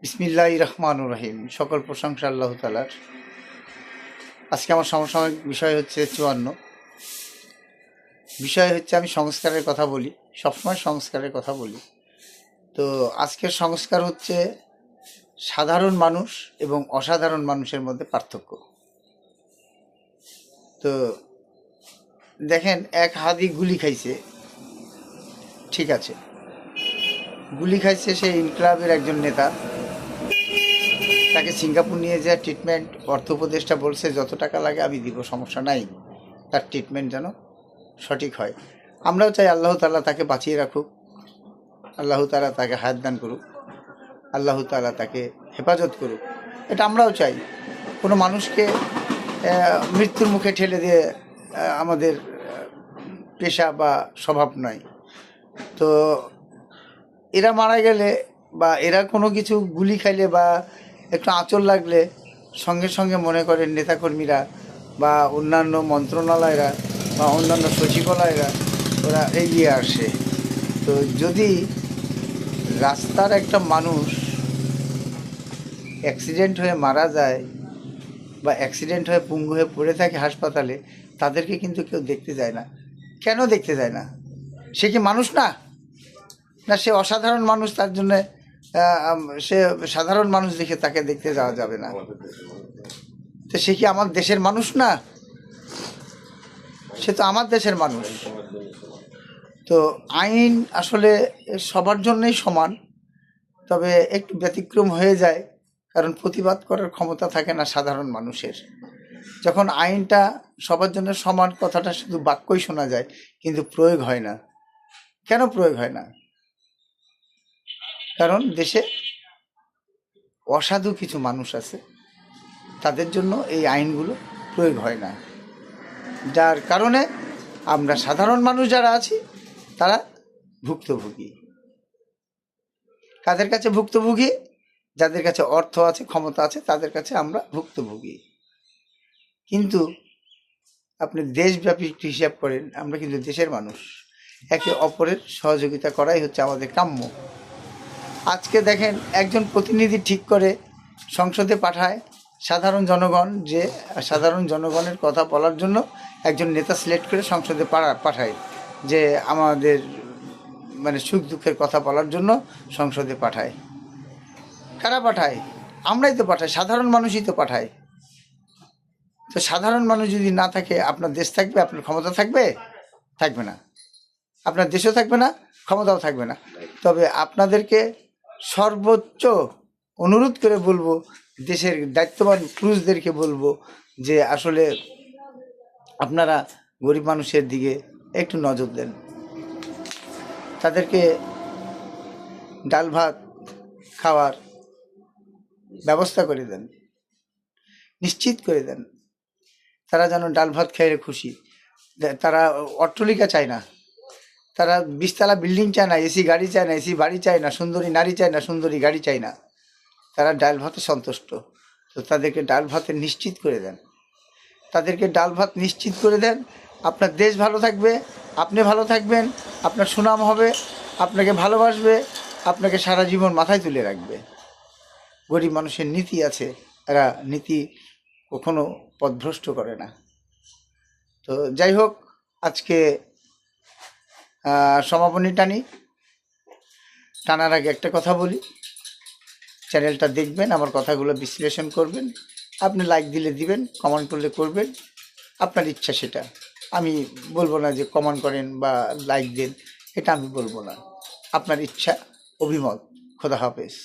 বিসমিল্লাহির রহমানির রহিম। সকল প্রশংসা আল্লাহ তাআলার। আজকে আমার সমসাময়িক বিষয় হচ্ছে ৫৪। বিষয় হচ্ছে আমি সংস্কারের কথা বলি, সবসময় সংস্কারের কথা বলি। তো আজকের সংস্কার হচ্ছে সাধারণ মানুষ এবং অসাধারণ মানুষের মধ্যে পার্থক্য। তো দেখেন, এক হাদি গুলি খাইছে, ঠিক আছে, গুলি খাইছে, সে ইনকলাবের একজন নেতা। তাকে সিঙ্গাপুর নিয়ে যা ট্রিটমেন্ট, অর্থ উপদেষ্টা বলছে যত টাকা লাগে আমি দিব, সমস্যা নাই, তার ট্রিটমেন্ট যেন সঠিক হয়। আমরাও চাই আল্লাহ তাআলা তাকে বাঁচিয়ে রাখুক, আল্লাহ তাআলা তাকে হায়াত দান করুক, আল্লাহ তাআলা তাকে হেফাজত করুক, এটা আমরাও চাই। কোনো মানুষকে মৃত্যুর মুখে ঠেলে দিয়ে আমাদের পেশা বা স্বভাব নয়। তো এরা মারা গেলে বা এরা কোনো কিছু গুলি খাইলে বা একটু আঁচল লাগলে সঙ্গে সঙ্গে মনে করেন নেতাকর্মীরা বা অন্যান্য মন্ত্রণালয়রা বা অন্যান্য সচিবালয়রা ওরা এগিয়ে আসে। তো যদি রাস্তার একটা মানুষ অ্যাক্সিডেন্ট হয়ে মারা যায় বা অ্যাক্সিডেন্ট হয়ে পঙ্গু হয়ে পড়ে থাকে হাসপাতালে, তাদেরকে কিন্তু কেউ দেখতে যায় না। কেন দেখতে যায় না? সে কি মানুষ না? না সে অসাধারণ মানুষ, তার জন্যে সে সাধারণ মানুষ দেখে তাকে দেখতে যাওয়া যাবে না? তো সে কি আমার দেশের মানুষ না? সে তো আমার দেশের মানুষ। তো আইন আসলে সবার জন্যই সমান, তবে একটু ব্যতিক্রম হয়ে যায়, কারণ প্রতিবাদ করার ক্ষমতা থাকে না সাধারণ মানুষের। যখন আইনটা সবার জন্য সমান, কথাটা শুধু বাক্যই শোনা যায়, কিন্তু প্রয়োগ হয় না। কেন প্রয়োগ হয় না? কারণ দেশে অসাধু কিছু মানুষ আছে, তাদের জন্য এই আইনগুলো প্রয়োগ হয় না, যার কারণে আমরা সাধারণ মানুষ যারা আছি তারা ভুক্তভোগী। কাদের কাছে ভুক্তভোগী? যাদের কাছে অর্থ আছে, ক্ষমতা আছে, তাদের কাছে আমরা ভুক্তভোগী। কিন্তু আপনি দেশব্যাপী হিসাব করেন, আমরা কিন্তু দেশের মানুষ। একে অপরের সহযোগিতা করাই হচ্ছে আমাদের কাম্য। আজকে দেখেন, একজন প্রতিনিধি ঠিক করে সংসদে পাঠায় সাধারণ জনগণ, যে সাধারণ জনগণের কথা বলার জন্য একজন নেতা সিলেক্ট করে সংসদে পাঠায়, যে আমাদের মানে সুখ দুঃখের কথা বলার জন্য সংসদে পাঠায়। কারা পাঠায়? আমরাই তো পাঠাই, সাধারণ মানুষই তো পাঠায়। তো সাধারণ মানুষ যদি না থাকে, আপনার দেশ থাকবে? আপনার ক্ষমতা থাকবে? থাকবে না। আপনার দেশও থাকবে না, ক্ষমতাও থাকবে না। তবে আপনাদেরকে সর্বোচ্চ অনুরোধ করে বলবো, দেশের দায়িত্ববান পুরুষদেরকে বলবো, যে আসলে আপনারা গরিব মানুষের দিকে একটু নজর দেন, তাদেরকে ডাল ভাত খাওয়ার ব্যবস্থা করে দেন, নিশ্চিত করে দেন। তারা যেন ডাল ভাত খেয়ে খুশি। তারা অট্টালিকা চায় না, তারা 20 তলা বিল্ডিং চায় না, এসি গাড়ি চায় না, এসি বাড়ি চায় না, সুন্দরী নারী চায় না, সুন্দরী গাড়ি চায় না, তারা ডাল ভাতে সন্তুষ্ট। তো তাদেরকে ডাল ভাতের নিশ্চিত করে দেন, তাদেরকে ডাল ভাত নিশ্চিত করে দেন। আপনার দেশ ভালো থাকবে, আপনি ভালো থাকবেন, আপনার সুনাম হবে, আপনাকে ভালোবাসবে, আপনাকে সারা জীবন মাথায় তুলে রাখবে। গরিব মানুষের নীতি আছে, এরা নীতি কখনো পথভ্রষ্ট করে না। তো যাই হোক, আজকে সমাপনী টানার আগে একটা কথা বলি, চ্যানেলটা দেখবেন, আমার কথাগুলো বিশ্লেষণ করবেন। আপনি লাইক দিলে দিবেন, কমেন্ট করলে করবেন, আপনার ইচ্ছা সেটা। আমি বলবো না যে কমেন্ট করেন বা লাইক দেন, এটা আমি বলবো না। আপনার ইচ্ছা, অভিমত। খোদা হাফেজ।